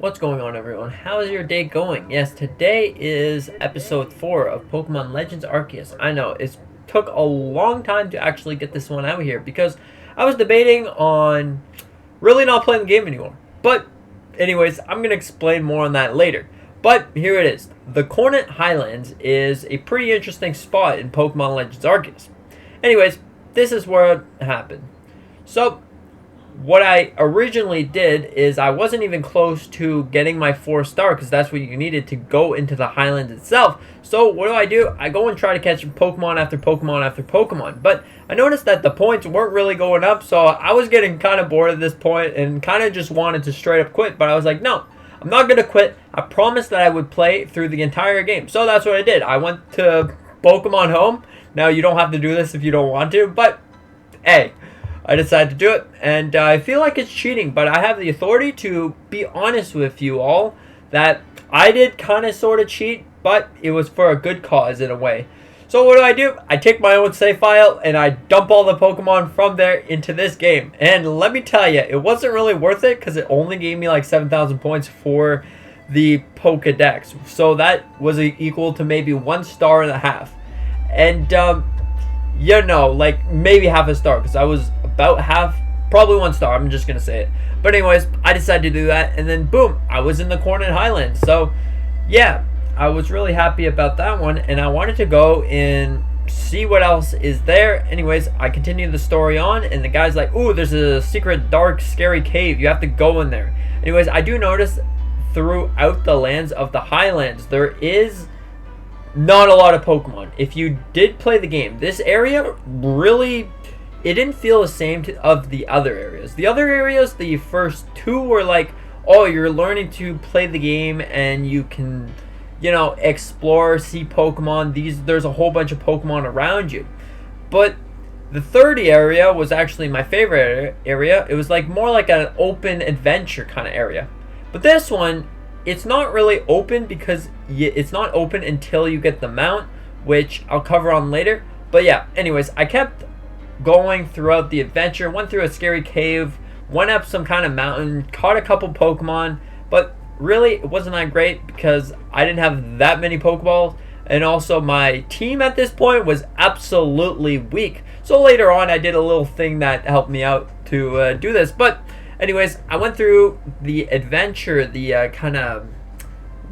What's going on, everyone? How is your day going? Yes, today is episode 4 of Pokemon Legends Arceus. I know, it took a long time to actually get this one out here because I was debating on really not playing the game anymore. But anyways, I'm going to explain more on that later. But here it is. The Cornet Highlands is a pretty interesting spot in Pokemon Legends Arceus. Anyways, this is where it happened. So, what I originally did is I wasn't even close to getting my 4-star because that's what you needed to go into the Highlands itself. So what do? I go and try to catch Pokemon after Pokemon after Pokemon. But I noticed that the points weren't really going up, so I was getting kind of bored at this point and kind of just wanted to straight up quit. But I was like, no, I'm not going to quit. I promised that I would play through the entire game. So that's what I did. I went to Pokemon Home. Now, you don't have to do this if you don't want to, but hey, I decided to do it, and I feel like it's cheating, but I have the authority to be honest with you all that I did kind of sort of cheat, but it was for a good cause in a way. So what do? I take my own save file, and I dump all the Pokemon from there into this game. And let me tell you, it wasn't really worth it because it only gave me like 7,000 points for the Pokedex. So that was equal to maybe 1.5 stars. And, like maybe half a star because I was about half, probably 1 star. I'm just gonna say it. But anyways, I decided to do that, and then boom, I was in the Cornet Highlands. So yeah, I was really happy about that one, and I wanted to go and see what else is there. Anyways, I continued the story on, and the guy's like, ooh, there's a secret dark scary cave, you have to go in there. Anyways, I do notice throughout the lands of the Highlands there is not a lot of Pokemon. If you did play the game, this area really, it didn't feel the same of the other areas. The other areas, the first two were like, oh, you're learning to play the game and you can, explore, see Pokemon. There's a whole bunch of Pokemon around you. But the third area was actually my favorite area. It was like more like an open adventure kind of area. But this one, it's not really open because it's not open until you get the mount, which I'll cover on later. But yeah, anyways, I kept going throughout the adventure, went through a scary cave, went up some kind of mountain, caught a couple Pokemon, but really it wasn't that great because I didn't have that many Pokeballs, and also my team at this point was absolutely weak. So later on I did a little thing that helped me out to do this. But anyways, I went through the adventure, the kind of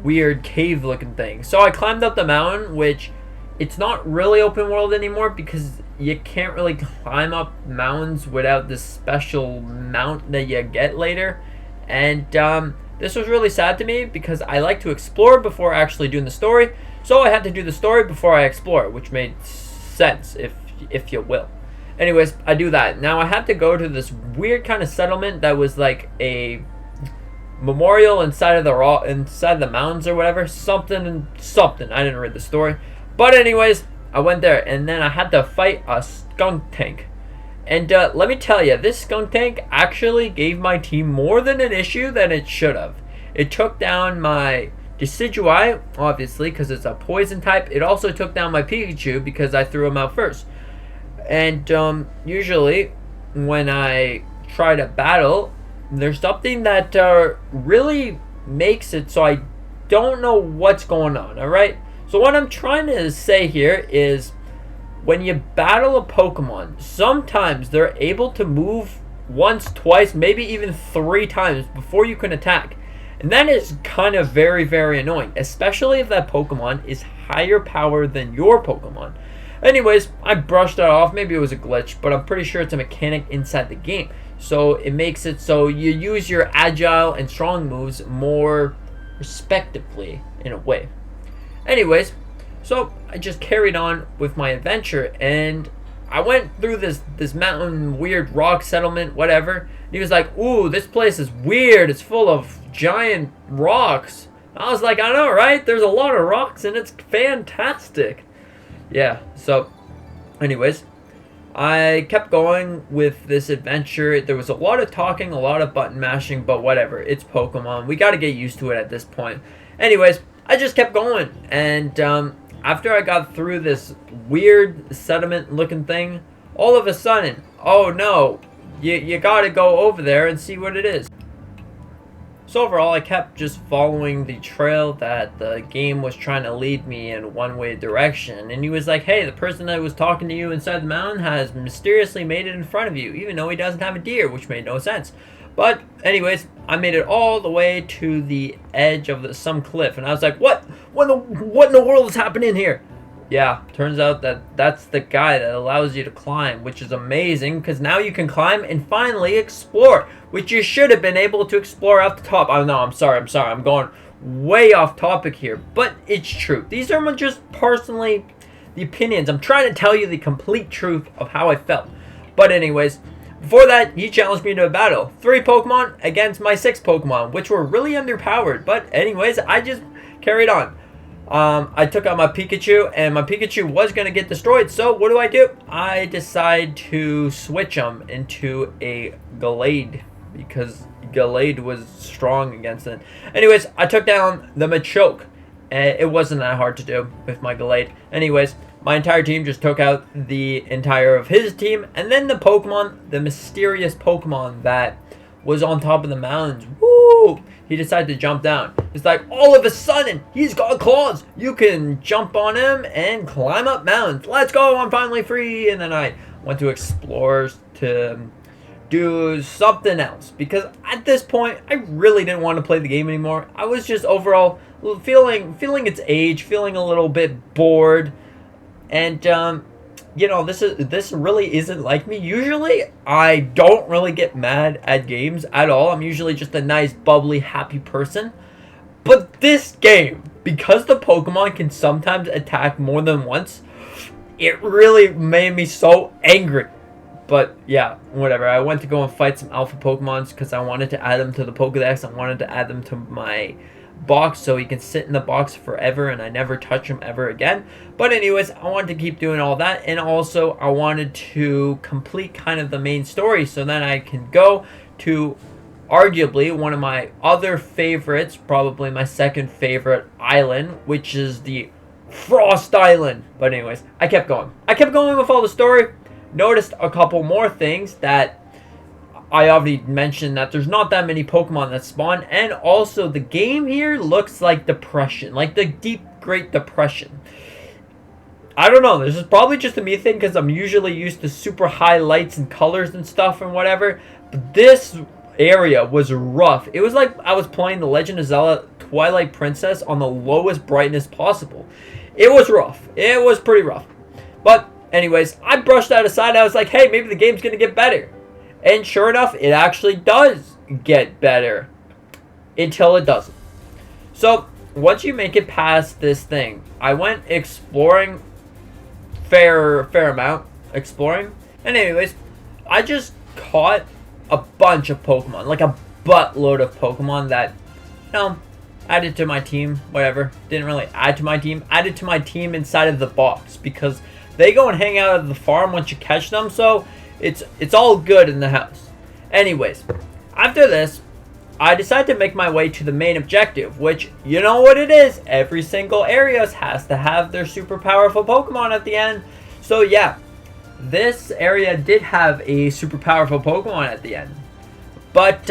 weird cave looking thing. So I climbed up the mountain, which it's not really open world anymore because you can't really climb up mountains without this special mount that you get later. And this was really sad to me because I like to explore before actually doing the story. So I had to do the story before I explore, which made sense, if you will. Anyways, I do that. Now I had to go to this weird kind of settlement that was like a memorial inside of the mountains or whatever. Something. I didn't read the story. But anyways, I went there, and then I had to fight a skunk tank. And let me tell you, this skunk tank actually gave my team more than an issue than it should have. It took down my Decidueye, obviously, because it's a poison type. It also took down my Pikachu because I threw him out first. And usually, when I try to battle, there's something that really makes it so I don't know what's going on, alright? So what I'm trying to say here is when you battle a Pokemon, sometimes they're able to move once, twice, maybe even 3 times before you can attack. And that is kind of very, very annoying, especially if that Pokemon is higher power than your Pokemon. Anyways, I brushed that off. Maybe it was a glitch, but I'm pretty sure it's a mechanic inside the game. So it makes it so you use your agile and strong moves more respectively in a way. Anyways, so I just carried on with my adventure, and I went through this mountain, weird rock settlement, whatever. And he was like, ooh, this place is weird. It's full of giant rocks. I was like, I know, right? There's a lot of rocks, and it's fantastic. Yeah, so anyways, I kept going with this adventure. There was a lot of talking, a lot of button mashing, but whatever. It's Pokemon. We got to get used to it at this point. Anyways, I just kept going, and after I got through this weird sediment looking thing, all of a sudden, oh no, you got to go over there and see what it is. So overall, I kept just following the trail that the game was trying to lead me in one-way direction. And he was like, hey, the person that was talking to you inside the mountain has mysteriously made it in front of you, even though he doesn't have a deer, which made no sense. But anyways, I made it all the way to the edge of some cliff. And I was like, what? What in the world is happening here? Yeah, turns out that's the guy that allows you to climb, which is amazing because now you can climb and finally explore, which you should have been able to explore out the top. Oh no, I'm sorry, I'm going way off topic here, but it's true. These are just personally the opinions. I'm trying to tell you the complete truth of how I felt. But anyways, before that, he challenged me to a battle. 3 Pokemon against my 6 Pokemon, which were really underpowered. But anyways, I just carried on. I took out my Pikachu, and my Pikachu was going to get destroyed. So what do? I decide to switch him into a Gallade because Gallade was strong against it. Anyways, I took down the Machoke. It wasn't that hard to do with my Gallade. Anyways, my entire team just took out the entire of his team. And then the Pokemon, the mysterious Pokemon that was on top of the mountains. Woo! He decided to jump down. It's like, all of a sudden, he's got claws. You can jump on him and climb up mountains. Let's go, I'm finally free. And then I went to explore to do something else. Because at this point, I really didn't want to play the game anymore. I was just overall feeling its age, feeling a little bit bored. And, you know, this really isn't like me. Usually, I don't really get mad at games at all. I'm usually just a nice, bubbly, happy person. But this game, because the Pokemon can sometimes attack more than once, it really made me so angry. But yeah, whatever. I went to go and fight some Alpha Pokemons because I wanted to add them to the Pokedex. I wanted to add them to my box so he can sit in the box forever and I never touch him ever again. But anyways, I wanted to keep doing all that, and also I wanted to complete kind of the main story so then I can go to arguably one of my other favorites, probably my second favorite island, which is the Frost Island. But anyways, I kept going with all the story. Noticed a couple more things that I already mentioned, that there's not that many Pokemon that spawn, and also the game here looks like Depression, like the deep Great Depression. I don't know, this is probably just a me thing because I'm usually used to super high lights and colors and stuff and whatever, but this area was rough. It was like I was playing The Legend of Zelda Twilight Princess on the lowest brightness possible. It was rough. It was pretty rough. But anyways, I brushed that aside. I was like, hey, maybe the game's going to get better. And sure enough, it actually does get better. Until it doesn't. So, once you make it past this thing, I went exploring fair amount. Exploring. And anyways, I just caught a bunch of Pokemon. Like a buttload of Pokemon that, you know, added to my team. Whatever. Didn't really add to my team. Added to my team inside of the box. Because they go and hang out at the farm once you catch them. So, it's all good in the house. Anyways, after this, I decided to make my way to the main objective, which, you know what it is, every single area has to have their super powerful Pokemon at the end. So yeah, this area did have a super powerful Pokemon at the end. But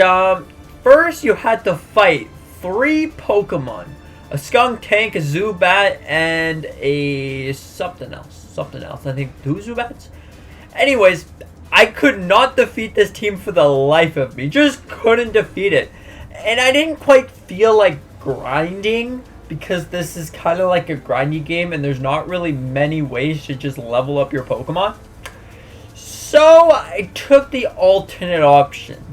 first you had to fight 3 Pokemon. A Skuntank, a Zubat, and a something else. I think 2 Zubats? Anyways, I could not defeat this team for the life of me. Just couldn't defeat it. And I didn't quite feel like grinding because this is kind of like a grindy game and there's not really many ways to just level up your Pokemon. So I took the alternate option.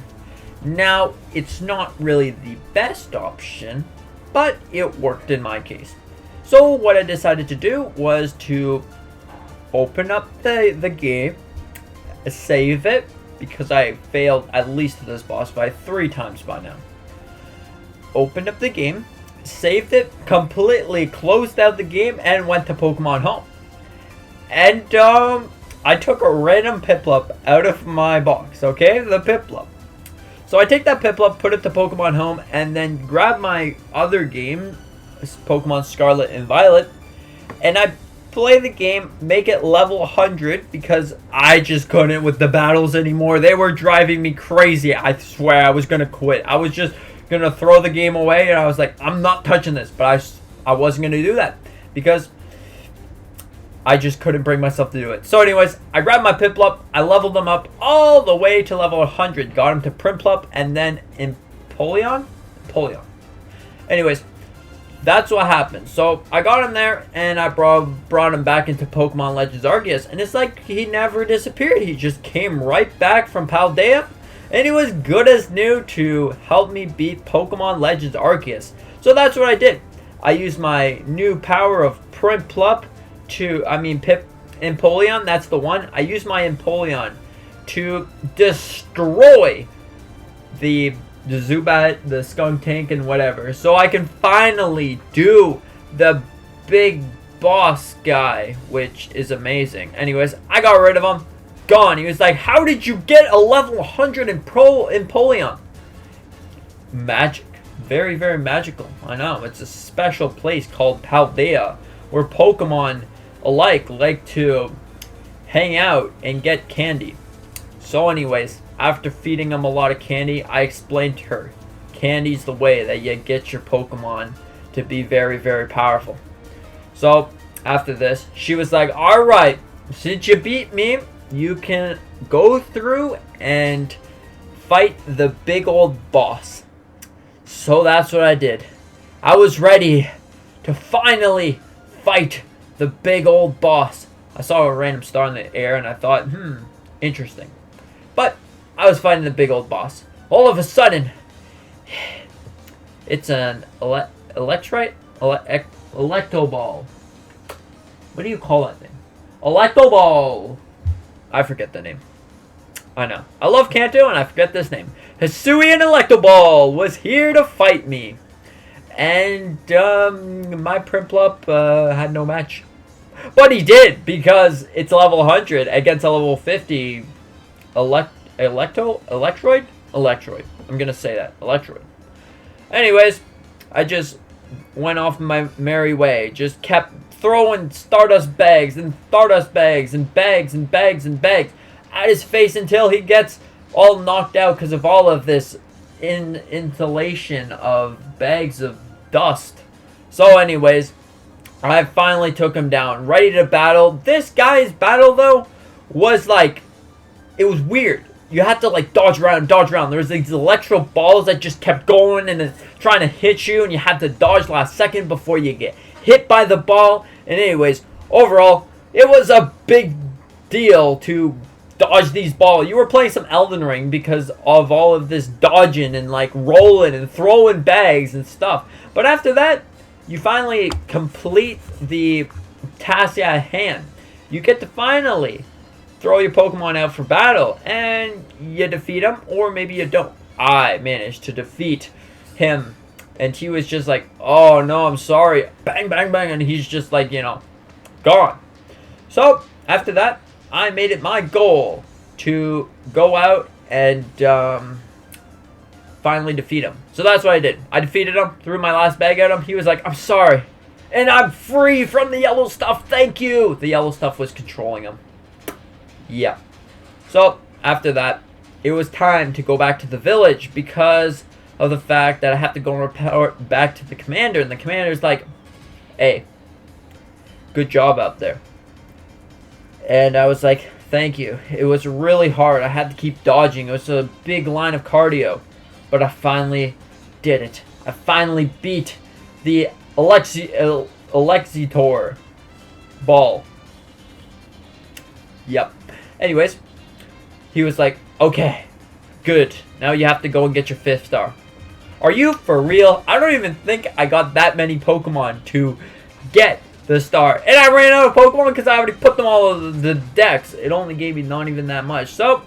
Now, it's not really the best option, but it worked in my case. So what I decided to do was to open up the game, save it, because I failed at least this boss fight 3 times by now. Opened up the game, saved it, completely closed out the game, and went to Pokemon Home. And I took a random Piplup out of my box, okay? The Piplup. So I take that Piplup, put it to Pokemon Home, and then grab my other game, Pokemon Scarlet and Violet, and I play the game, make it level 100 because I just couldn't with the battles anymore. They were driving me crazy. I swear I was going to quit. I was just gonna throw the game away, and I was like, I'm not touching this. But I wasn't gonna do that because I just couldn't bring myself to do it. So anyways, I grabbed my Piplup, I leveled him up all the way to level 100, got him to Primplup, and then Empoleon? Anyways, that's what happened. So I got him there, and I brought him back into Pokemon Legends Arceus, and it's like he never disappeared. He just came right back from Paldea, and he was good as new to help me beat Pokemon Legends Arceus. So that's what I did. I used my new power of Empoleon, that's the one. I used my Empoleon to destroy the Zubat, the Skuntank, and whatever. So I can finally do the big boss guy, which is amazing. Anyways, I got rid of him. Gone. He was like, how did you get a level 100 in Empoleon? Magic. Very, very magical. I know. It's a special place called Paldea where Pokemon alike like to hang out and get candy. So anyways, after feeding him a lot of candy, I explained to her, candy's the way that you get your Pokemon to be very, very powerful. So after this, she was like, alright, since you beat me, you can go through and fight the big old boss. So that's what I did. I was ready to finally fight the big old boss. I saw a random star in the air and I thought, interesting. But I was fighting the big old boss. All of a sudden, it's an Electro Ball. What do you call that thing? Electro Ball. I forget the name. I know. I love Kanto and I forget this name. Hisuian Electro Ball was here to fight me. And my Primplup had no match. But he did, because it's level 100 against a level 50 Electroid? Electroid. I'm going to say that. Electroid. Anyways, I just went off my merry way. Just kept throwing Stardust bags and Stardust bags and bags and bags and bags at his face until he gets all knocked out because of all of this inhalation of bags of dust. So anyways, I finally took him down, ready to battle. This guy's battle, though, was like, it was weird. You had to, like, dodge around. There was these electro balls that just kept going and trying to hit you, and you had to dodge last second before you get hit by the ball. And anyways, overall, it was a big deal to dodge these balls. You were playing some Elden Ring because of all of this dodging and, like, rolling and throwing bags and stuff. But after that, you finally complete the task at hand. You get to finally throw your Pokemon out for battle, and you defeat him, or maybe you don't. I managed to defeat him, and he was just like, oh no, I'm sorry. Bang, bang, bang, and he's just like, you know, gone. So, after that, I made it my goal to go out and finally defeat him. So that's what I did. I defeated him, threw my last bag at him. He was like, I'm sorry. And I'm free from the yellow stuff. Thank you. The yellow stuff was controlling him. Yeah. So after that, it was time to go back to the village because of the fact that I have to go and report back to the commander. And the commander's like, hey, good job out there. And I was like, thank you. It was really hard. I had to keep dodging. It was a big line of cardio. But I finally did it. I finally beat the Elector ball. Yep. Anyways, he was like, okay, good. Now you have to go and get your 5th star. Are you for real? I don't even think I got that many Pokemon to get the star. And I ran out of Pokemon because I already put them all in the decks. It only gave me not even that much. So,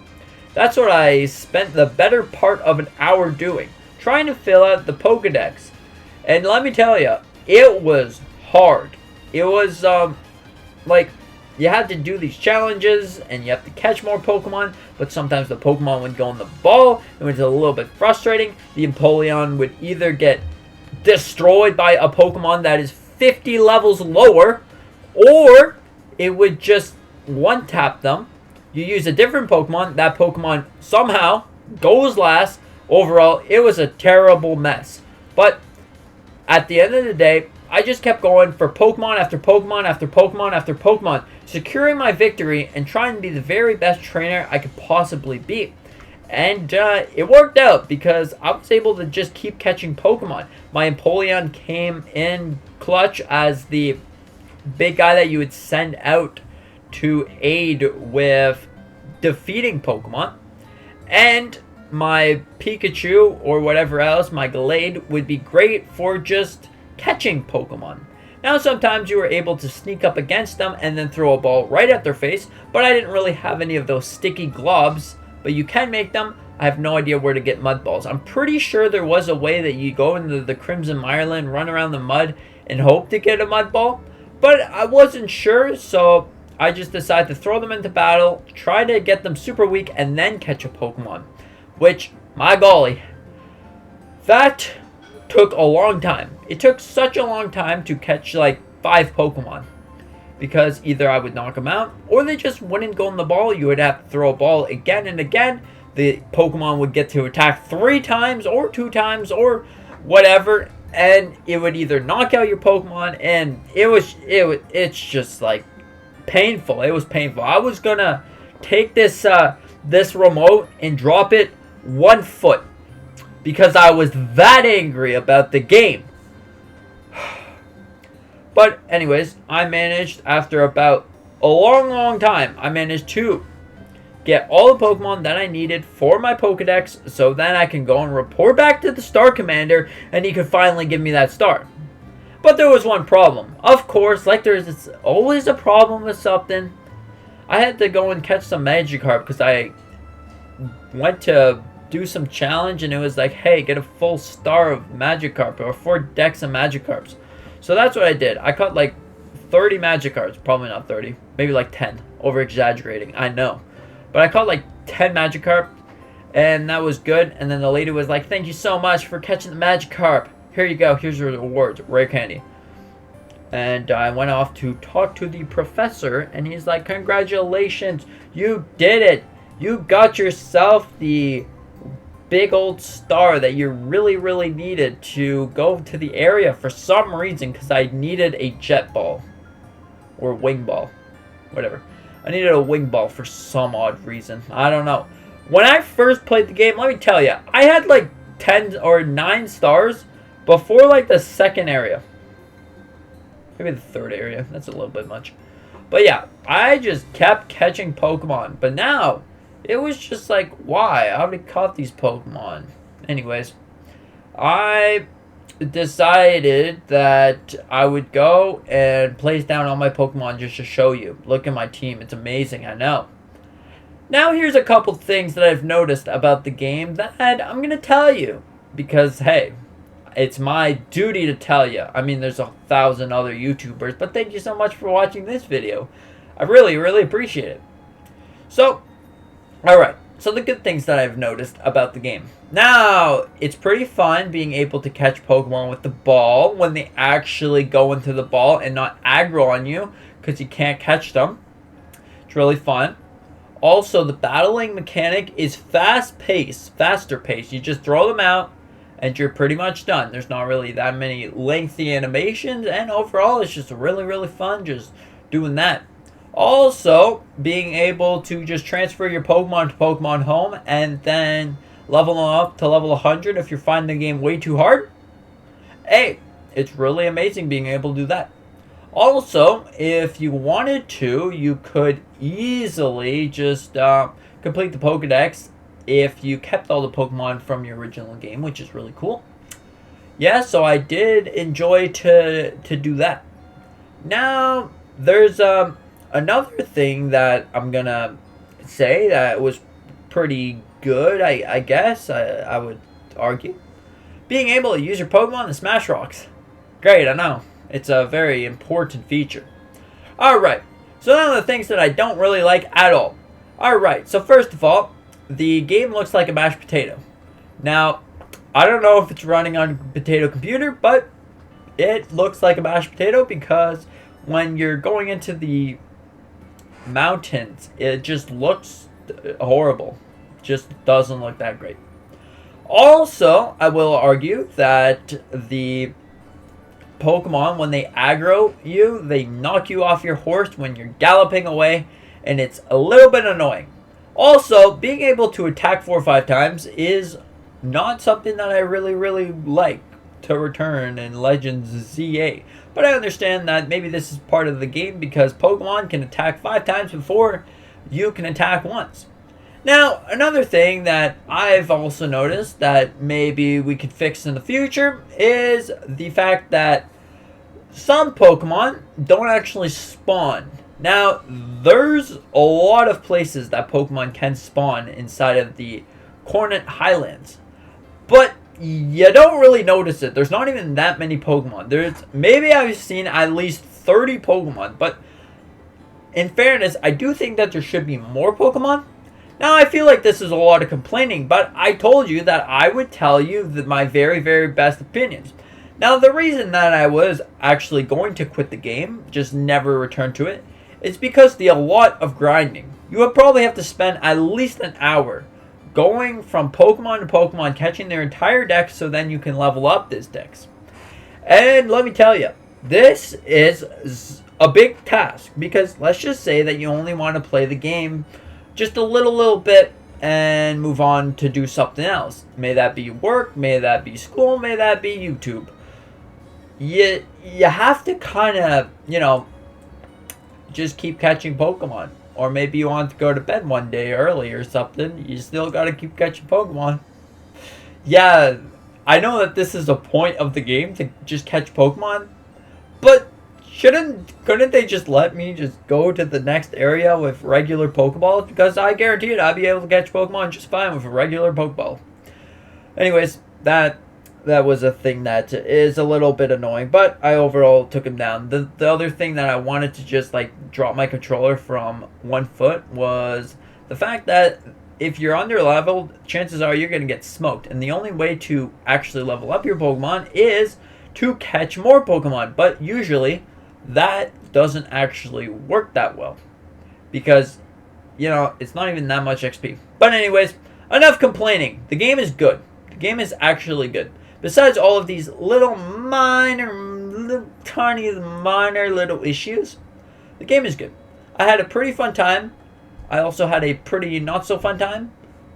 that's what I spent the better part of an hour doing. Trying to fill out the Pokedex. And let me tell you, it was hard. It was, like, you had to do these challenges, and you have to catch more Pokemon, but sometimes the Pokemon would go on the ball, and it was a little bit frustrating. The Empoleon would either get destroyed by a Pokemon that is 50 levels lower, or it would just one-tap them. You use a different Pokemon, that Pokemon somehow goes last, Overall, it was a terrible mess. But at the end of the day, I just kept going for Pokemon after Pokemon after Pokemon after Pokemon, securing my victory and trying to be the very best trainer I could possibly be. And it worked out because I was able to just keep catching Pokemon. My Empoleon came in clutch as the big guy that you would send out to aid with defeating Pokemon. And my Pikachu or whatever else, my Glade, would be great for just catching Pokemon. Now, sometimes you were able to sneak up against them and then throw a ball right at their face, but I didn't really have any of those sticky globs, but you can make them. I have no idea where to get mud balls. I'm pretty sure there was a way that you go into the Crimson Mireland, run around the mud, and hope to get a mud ball, but I wasn't sure, so I just decided to throw them into battle, try to get them super weak, and then catch a Pokemon. Which, my golly, that took a long time. It took such a long time to catch like 5 Pokemon. Because either I would knock them out, or they just wouldn't go in the ball. You would have to throw a ball again and again. The Pokemon would get to attack 3 times, or 2 times, or whatever. And it would either knock out your Pokemon, and it's just like painful. It was painful. I was gonna take this remote and drop it 1 foot because I was that angry about the game. But anyways, I managed, after about a long time, I managed to get all the Pokemon that I needed for my Pokedex, so then I can go and report back to the Star Commander and he could finally give me that star. But there was one problem. Of course, like there's always a problem with something. I had to go and catch some Magikarp because I went to do some challenge and it was like, hey, get a full star of Magikarp or 4 decks of Magikarps. So that's what I did. I caught like 30 Magikarps. Probably not 30. Maybe like 10. Over exaggerating. I know. But I caught like 10 Magikarp. And that was good. And then the lady was like, thank you so much for catching the Magikarp. Here you go. Here's your rewards. Rare candy. And I went off to talk to the professor. And he's like, congratulations. You did it. You got yourself the big old star that you really needed to go to the area for some reason, because I needed a jet ball or wing ball, whatever. I needed a wing ball for some odd reason. I don't know. When I first played the game, let me tell you, I had like 10 or 9 stars before like the second area. Maybe the third area. That's a little bit much. But yeah, I just kept catching Pokemon. But now, it was just like, why? I already caught these Pokemon. Anyways, I decided that I would go and place down all my Pokemon just to show you. Look at my team. It's amazing, I know. Now here's a couple things that I've noticed about the game that I'm going to tell you. Because, hey, it's my duty to tell you. I mean, there's 1,000 other YouTubers, but thank you so much for watching this video. I really appreciate it. So, alright, so the good things that I've noticed about the game. Now, it's pretty fun being able to catch Pokemon with the ball when they actually go into the ball and not aggro on you because you can't catch them. It's really fun. Also, the battling mechanic is faster paced. You just throw them out and you're pretty much done. There's not really that many lengthy animations, and overall it's just really fun just doing that. Also, being able to just transfer your Pokemon to Pokemon Home and then level them up to level 100 if you're finding the game way too hard. Hey, it's really amazing being able to do that. Also, if you wanted to, you could easily just complete the Pokedex if you kept all the Pokemon from your original game, which is really cool. Yeah, so I did enjoy to do that. Now, there's another thing that I'm gonna say that was pretty good, I guess, I would argue. Being able to use your Pokemon to smash rocks. Great, I know. It's a very important feature. Alright, so now the things that I don't really like at all. Alright, so first of all, the game looks like a mashed potato. Now, I don't know if it's running on a potato computer, but it looks like a mashed potato because when you're going into the mountains, it just looks horrible. Just doesn't look that great. Also, I will argue that the Pokemon, when they aggro you, they knock you off your horse when you're galloping away, and it's a little bit annoying. Also, being able to attack 4 or 5 times is not something that I really like to return in Legends ZA. But I understand that maybe this is part of the game because Pokemon can attack 5 times before you can attack once. Now, another thing that I've also noticed that maybe we could fix in the future is the fact that some Pokemon don't actually spawn. Now, there's a lot of places that Pokemon can spawn inside of the Cornet Highlands, but you don't really notice it. There's not even that many Pokemon. Maybe I've seen at least 30 Pokemon, but in fairness, I do think that there should be more Pokemon. Now, I feel like this is a lot of complaining, but I told you that I would tell you my very best opinions. Now, the reason that I was actually going to quit the game, just never return to it, is because a lot of grinding. You would probably have to spend at least an hour going from Pokemon to Pokemon, catching their entire deck so then you can level up these decks. And let me tell you, this is a big task because let's just say that you only want to play the game just a little bit and move on to do something else. May that be work, may that be school, may that be YouTube. You have to kind of, just keep catching Pokemon. Or maybe you want to go to bed one day early or something. You still got to keep catching Pokemon. Yeah, I know that this is a point of the game to just catch Pokemon. But couldn't they just let me just go to the next area with regular Pokeballs? Because I guarantee it, I'd be able to catch Pokemon just fine with a regular Pokeball. Anyways, that was a thing that is a little bit annoying, but I overall took him down. The other thing that I wanted to just drop my controller from 1 foot was the fact that if you're under leveled, chances are you're going to get smoked. And the only way to actually level up your Pokemon is to catch more Pokemon. But usually that doesn't actually work that well because, it's not even that much XP. But anyways, enough complaining. The game is good. The game is actually good. Besides all of these tiny minor little issues, the game is good. I had a pretty fun time. I also had a pretty not so fun time.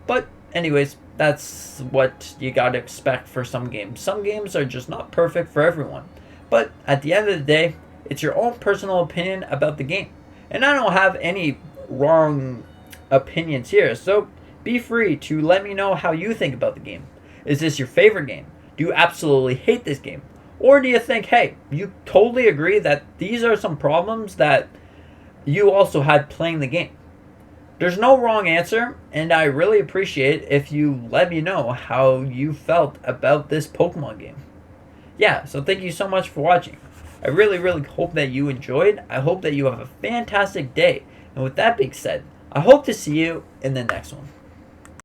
But anyways, that's what you gotta expect for some games. Some games are just not perfect for everyone. But at the end of the day, it's your own personal opinion about the game. And I don't have any wrong opinions here. So be free to let me know how you think about the game. Is this your favorite game? Do you absolutely hate this game? Or do you think, hey, you totally agree that these are some problems that you also had playing the game? There's no wrong answer, and I really appreciate if you let me know how you felt about this Pokemon game. Yeah, so thank you so much for watching. I really hope that you enjoyed. I hope that you have a fantastic day. And with that being said, I hope to see you in the next one.